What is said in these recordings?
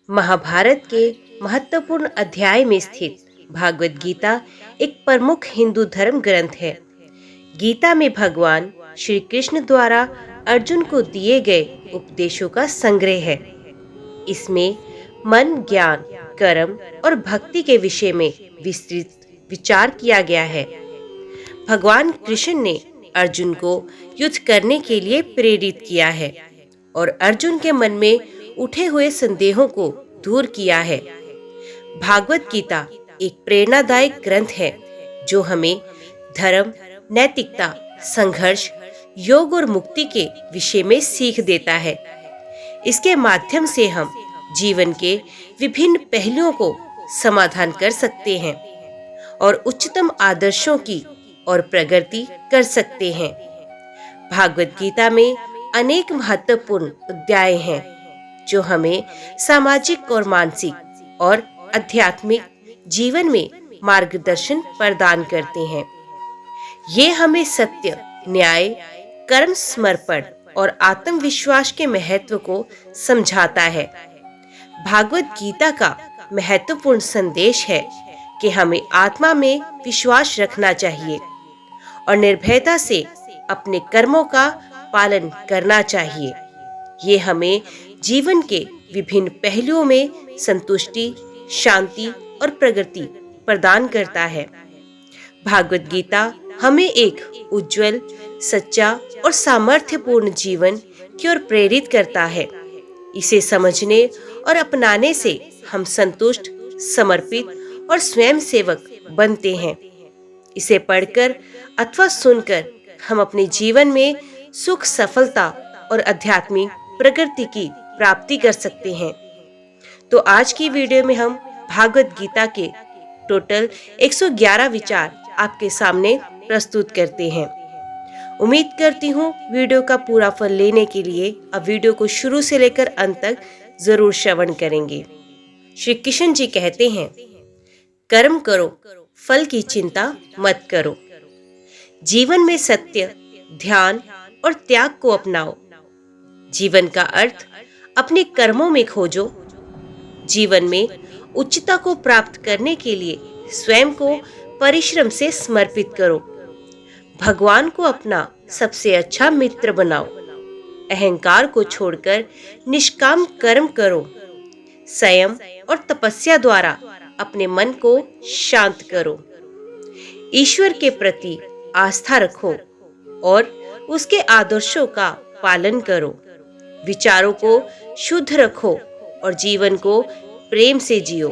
महाभारत के महत्वपूर्ण अध्याय में स्थित भागवत गीता एक प्रमुख हिंदू धर्म ग्रंथ है। गीता में भगवान श्री कृष्ण द्वारा अर्जुन को दिए गए उपदेशों का संग्रह है। इसमें मन, ज्ञान, कर्म और भक्ति के विषय में विस्तृत विचार किया गया है। भगवान कृष्ण ने अर्जुन को युद्ध करने के लिए प्रेरित किया है और अर्जुन के मन में उठे हुए संदेहों को दूर किया है। भागवत गीता एक प्रेरणादायक ग्रंथ है जो हमें धर्म, नैतिकता, संघर्ष, योग और मुक्ति के विषय में सीख देता है। इसके माध्यम से हम जीवन के विभिन्न पहलुओं को समाधान कर सकते हैं और उच्चतम आदर्शों की और प्रगति कर सकते हैं। भागवत गीता में अनेक महत्वपूर्ण अध्याय हैं जो हमें सामाजिक और मानसिक और आध्यात्मिक जीवन में मार्गदर्शन प्रदान करते हैं। ये हमें सत्य, न्याय, कर्म, समर्पण और आत्मविश्वास के महत्व को समझाता है। भागवत गीता का महत्वपूर्ण संदेश है कि हमें आत्मा में विश्वास रखना चाहिए और निर्भयता से अपने कर्मों का पालन करना चाहिए। ये हमें जीवन के विभिन्न पहलुओं में संतुष्टि, शांति और प्रगति प्रदान करता है। भागवत गीता हमें एक उज्जवल, सच्चा और सामर्थ्यपूर्ण जीवन की ओर प्रेरित करता है। इसे समझने और अपनाने से हम संतुष्ट, समर्पित और स्वयं सेवक बनते हैं। इसे पढ़कर अथवा सुनकर हम अपने जीवन में सुख, सफलता और आध्यात्मिक प्रगति की प्राप्ति कर सकते हैं। तो आज की वीडियो में हम भागवत गीता के टोटल 111 विचार आपके सामने प्रस्तुत करते हैं। उम्मीद करती हूँ वीडियो का पूरा फल लेने के लिए अब वीडियो को शुरू से लेकर अंत तक जरूर श्रवण करेंगे। श्री कृष्ण जी कहते हैं, कर्म करो, फल की चिंता मत करो। जीवन में सत्य, ध्यान और त्याग को अपनाओ। जीवन का अर्थ अपने कर्मों में खोजो। जीवन में उच्चता को प्राप्त करने के लिए स्वयं को परिश्रम से समर्पित करो। भगवान को अपना सबसे अच्छा मित्र बनाओ। अहंकार को छोड़कर निष्काम कर्म करो। संयम और तपस्या द्वारा अपने मन को शांत करो। ईश्वर के प्रति आस्था रखो और उसके आदर्शों का पालन करो। विचारों को शुद्ध रखो और जीवन को प्रेम से जियो।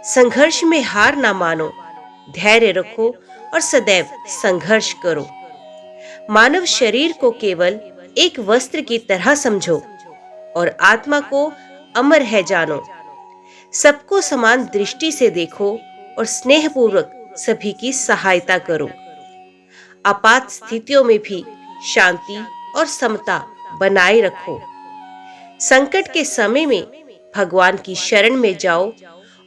संघर्ष में हार ना मानो, धैर्य रखो और सदैव संघर्ष करो। मानव शरीर को केवल एक वस्त्र की तरह समझो और आत्मा को अमर है जानो। सबको समान दृष्टि से देखो और स्नेहपूर्वक सभी की सहायता करो। आपात स्थितियों में भी शांति और समता बनाए रखो। संकट के समय में भगवान की शरण में जाओ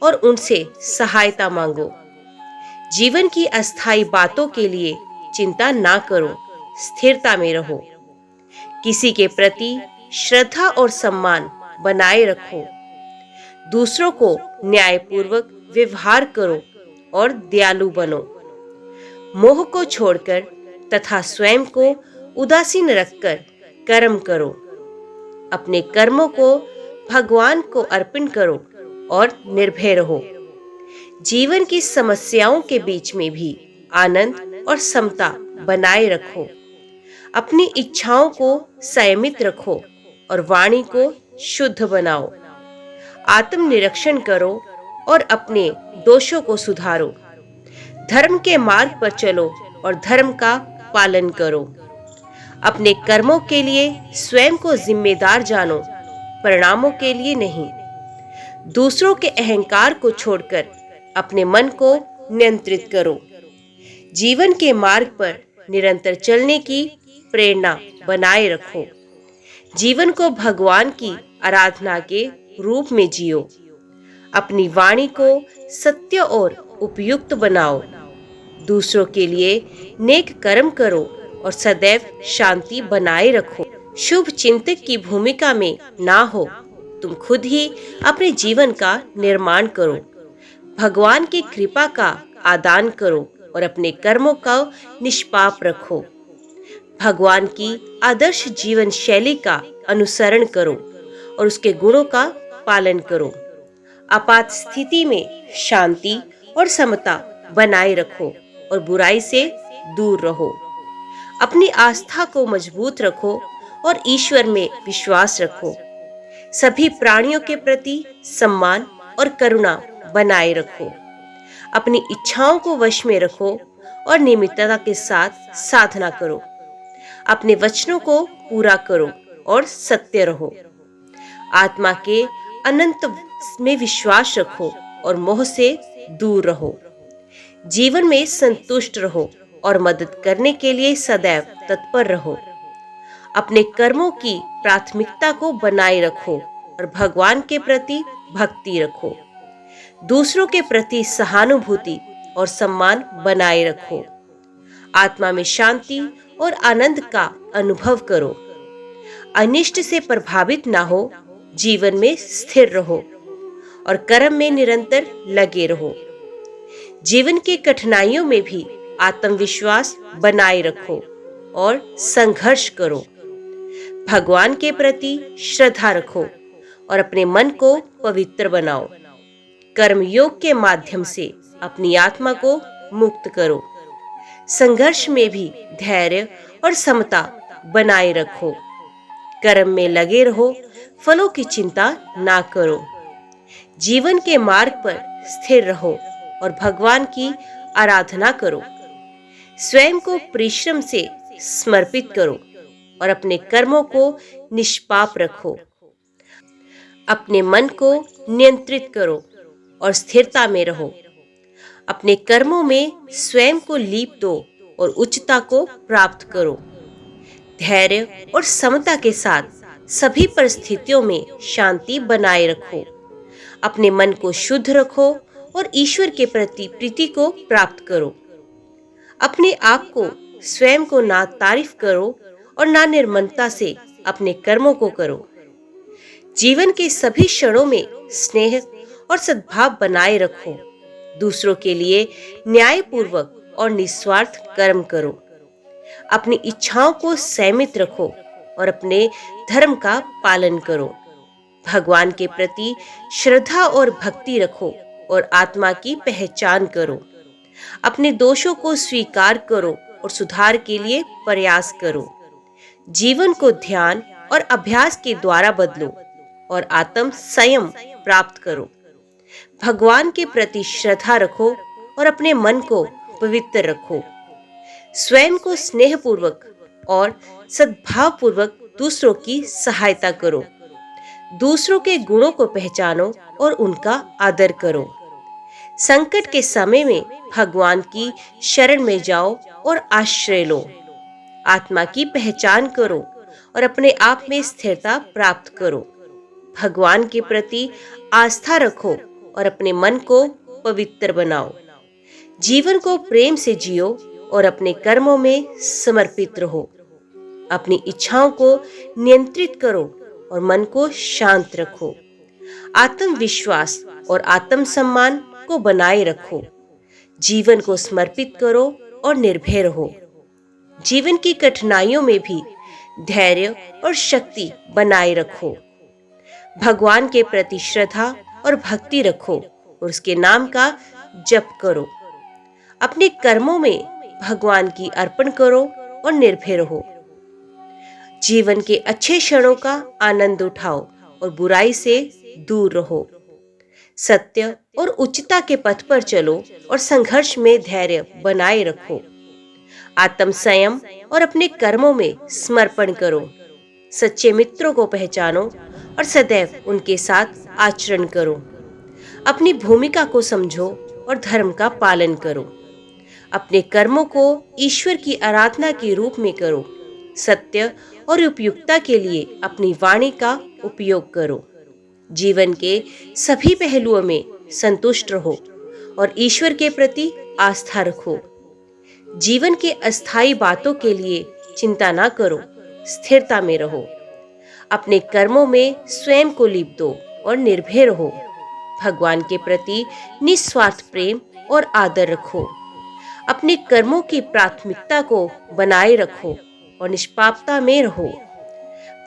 और उनसे सहायता मांगो। जीवन की अस्थायी बातों के लिए चिंता ना करो, स्थिरता में रहो। किसी के प्रति श्रद्धा और सम्मान बनाए रखो। दूसरों को न्यायपूर्वक व्यवहार करो और दयालु बनो। मोह को छोड़कर तथा स्वयं को उदासीन रखकर कर्म करो। अपने कर्मों को भगवान को अर्पण करो और निर्भय रहो। जीवन की समस्याओं के बीच में भी आनंद और समता बनाए रखो। अपनी इच्छाओं को संयमित रखो और वाणी को शुद्ध बनाओ। आत्मनिरीक्षण करो और अपने दोषों को सुधारो। धर्म के मार्ग पर चलो और धर्म का पालन करो। अपने कर्मों के लिए स्वयं को जिम्मेदार जानो, परिणामों के लिए नहीं। दूसरों के अहंकार को छोड़कर अपने मन को नियंत्रित करो। जीवन के मार्ग पर निरंतर चलने की प्रेरणा बनाए रखो। जीवन को भगवान की आराधना के रूप में जियो। अपनी वाणी को सत्य और उपयुक्त बनाओ। दूसरों के लिए नेक कर्म करो और सदैव शांति बनाए रखो। शुभ चिंतक की भूमिका में ना हो, तुम खुद ही अपने जीवन का निर्माण करो। भगवान की कृपा का आदान करो और अपने कर्मों का निष्पाप रखो। भगवान की आदर्श जीवन शैली का अनुसरण करो और उसके गुणों का पालन करो। आपात स्थिति में शांति और समता बनाए रखो और बुराई से दूर रहो। अपनी आस्था को मजबूत रखो और ईश्वर में विश्वास रखो। सभी प्राणियों के प्रति सम्मान और करुणा बनाए रखो। अपनी इच्छाओं को वश में रखो और नियमितता के साथ साधना करो। अपने वचनों को पूरा करो और सत्य रहो। आत्मा के अनंत में विश्वास रखो और मोह से दूर रहो। जीवन में संतुष्ट रहो और मदद करने के लिए सदैव तत्पर रहो। अपने कर्मों की प्राथमिकता को बनाए रखो और भगवान के प्रति भक्ति रखो। दूसरों के प्रति सहानुभूति और सम्मान बनाए रखो। आत्मा में शांति और आनंद का अनुभव करो। अनिष्ट से प्रभावित ना हो, जीवन में स्थिर रहो और कर्म में निरंतर लगे रहो। जीवन की कठिनाइयों में भी आत्मविश्वास बनाए रखो और संघर्ष करो। भगवान के प्रति श्रद्धा रखो और अपने मन को पवित्र बनाओ। कर्म योग के माध्यम से अपनी आत्मा को मुक्त करो। संघर्ष में भी धैर्य और समता बनाए रखो। कर्म में लगे रहो, फलों की चिंता ना करो। जीवन के मार्ग पर स्थिर रहो और भगवान की आराधना करो। स्वयं को परिश्रम से समर्पित करो और अपने कर्मों को निष्पाप रखो। अपने मन को नियंत्रित करो और स्थिरता में रहो। अपने कर्मों में स्वयं को लीप दो और उच्चता को प्राप्त करो। धैर्य और समता के साथ सभी परिस्थितियों में शांति बनाए रखो। अपने मन को शुद्ध रखो और ईश्वर के प्रति प्रीति को प्राप्त करो। अपने आप को स्वयं को ना तारीफ करो और ना निर्ममता से अपने कर्मों को करो। जीवन के सभी क्षणों में स्नेह और सद्भाव बनाए रखो। दूसरों के लिए न्यायपूर्वक और निस्वार्थ कर्म करो। अपनी इच्छाओं को संयमित रखो और अपने धर्म का पालन करो। भगवान के प्रति श्रद्धा और भक्ति रखो और आत्मा की पहचान करो। अपने दोषों को स्वीकार करो और सुधार के लिए प्रयास करो। जीवन को ध्यान और अभ्यास के द्वारा बदलो और आत्म संयम प्राप्त करो। भगवान के प्रति श्रद्धा रखो और अपने मन को पवित्र रखो। स्वयं को स्नेहपूर्वक और सद्भावपूर्वक दूसरों की सहायता करो। दूसरों के गुणों को पहचानो और उनका आदर करो। संकट के समय में भगवान की शरण में जाओ और आश्रय लो। आत्मा की पहचान करो और अपने आप में स्थिरता प्राप्त करो। भगवान के प्रति आस्था रखो और अपने मन को पवित्र बनाओ। जीवन को प्रेम से जियो और अपने कर्मों में समर्पित रहो। अपनी इच्छाओं को नियंत्रित करो और मन को शांत रखो। आत्मविश्वास और आत्मसम्मान को बनाए रखो। जीवन को समर्पित करो और निर्भय रहो। जीवन की कठिनाइयों में भी धैर्य और शक्ति बनाए रखो। भगवान के प्रति श्रद्धा और भक्ति रखो और उसके नाम का जप करो। अपने कर्मों में भगवान की अर्पण करो और निर्भय रहो। जीवन के अच्छे क्षणों का आनंद उठाओ और बुराई से दूर रहो। सत्य और उच्चता के पथ पर चलो और संघर्ष में धैर्य बनाए रखो। आत्म संयम और अपने कर्मों में समर्पण करो। सच्चे मित्रों को पहचानो और सदैव उनके साथ आचरण करो। अपनी भूमिका को समझो और धर्म का पालन करो। अपने कर्मों को ईश्वर की आराधना के रूप में करो। सत्य और उपयुक्तता के लिए अपनी वाणी का उपयोग करो। जीवन के सभी पहलुओं में संतुष्ट रहो और ईश्वर के प्रति आस्था रखो। जीवन के अस्थायी बातों के लिए चिंता ना करो, स्थिरता में रहो। अपने कर्मों में स्वयं को लीप दो और निर्भय रहो। भगवान के प्रति निस्वार्थ प्रेम और आदर रखो। अपने कर्मों की प्राथमिकता को बनाए रखो और निष्पापता में रहो।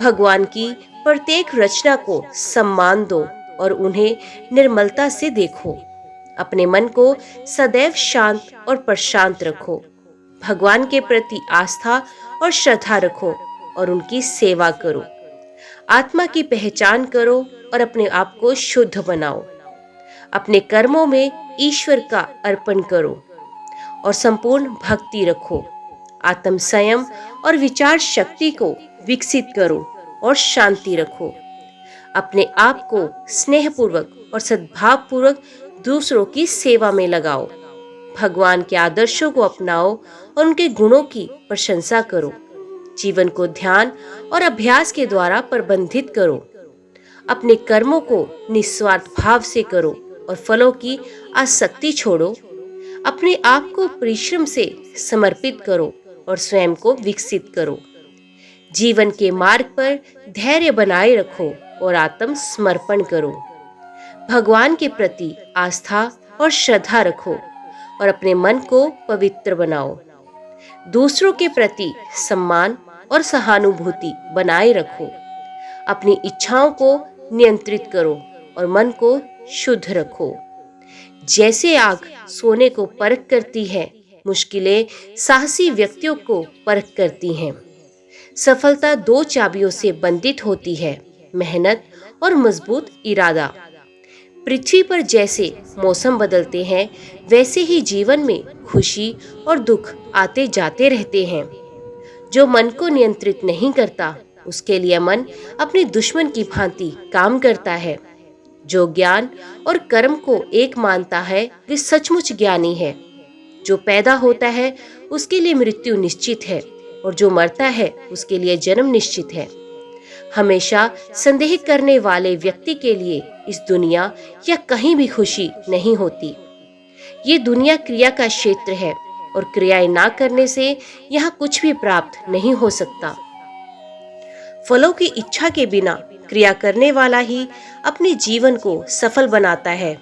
भगवान की प्रत्येक रचना को सम्मान दो और उन्हें निर्मलता से देखो। अपने मन को सदैव शांत और प्रशांत रखो। भगवान के प्रति आस्था और श्रद्धा रखो और उनकी सेवा करो। आत्मा की पहचान करो और अपने आप को शुद्ध बनाओ। अपने कर्मों में ईश्वर का अर्पण करो और संपूर्ण भक्ति रखो। आत्म संयम और विचार शक्ति को विकसित करो और शांति रखो। अपने आप को स्नेहपूर्वक और सद्भावपूर्वक दूसरों की सेवा में लगाओ। भगवान के आदर्शों को अपनाओ और उनके गुणों की प्रशंसा करो। जीवन को ध्यान और अभ्यास के द्वारा प्रबंधित करो। अपने कर्मों को निस्वार्थ भाव से करो और फलों की आसक्ति छोड़ो। अपने आप को परिश्रम से समर्पित करो और स्वयं को विकसित करो। जीवन के मार्ग पर धैर्य बनाए रखो और आत्म समर्पण करो। भगवान के प्रति आस्था और श्रद्धा रखो और अपने मन को पवित्र बनाओ। दूसरों के प्रति सम्मान और सहानुभूति बनाए रखो। अपनी इच्छाओं को नियंत्रित करो और मन को शुद्ध रखो। जैसे आग सोने को परख करती है, मुश्किलें साहसी व्यक्तियों को परख करती हैं। सफलता दो चाबियों से बंधित होती है, मेहनत और मजबूत इरादा। पृथ्वी पर जैसे मौसम बदलते हैं, वैसे ही जीवन में खुशी और दुख आते जाते रहते हैं। जो मन को नियंत्रित नहीं करता, उसके लिए मन अपने दुश्मन की भांति काम करता है। जो ज्ञान और कर्म को एक मानता है, वे सचमुच ज्ञानी है। जो पैदा होता है, उसके लिए मृत्यु निश्चित है और जो मरता है, उसके लिए जन्म निश्चित है। हमेशा संदेह करने वाले व्यक्ति के लिए इस दुनिया या कहीं भी खुशी नहीं होती। ये दुनिया क्रिया का क्षेत्र है और क्रियाएं ना करने से यहाँ कुछ भी प्राप्त नहीं हो सकता। फलों की इच्छा के बिना क्रिया करने वाला ही अपने जीवन को सफल बनाता है।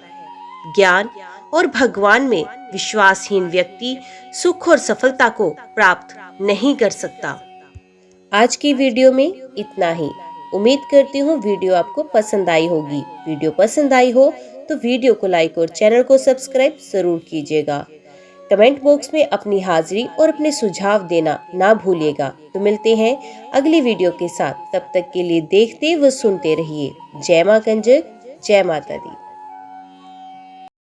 ज्ञान और भगवान में विश्वासहीन व्यक्ति सुख और सफलता को प्राप्त नहीं कर सकता। आज की वीडियो में इतना ही। उम्मीद करती हूँ वीडियो आपको पसंद आई होगी। वीडियो पसंद आई हो तो वीडियो को लाइक और चैनल को सब्सक्राइब जरूर कीजिएगा। कमेंट बॉक्स में अपनी हाजिरी और अपने सुझाव देना ना भूलिएगा। तो मिलते हैं अगली वीडियो के साथ। तब तक के लिए देखते व सुनते रहिए। जय मां कंजक, जय माता दी।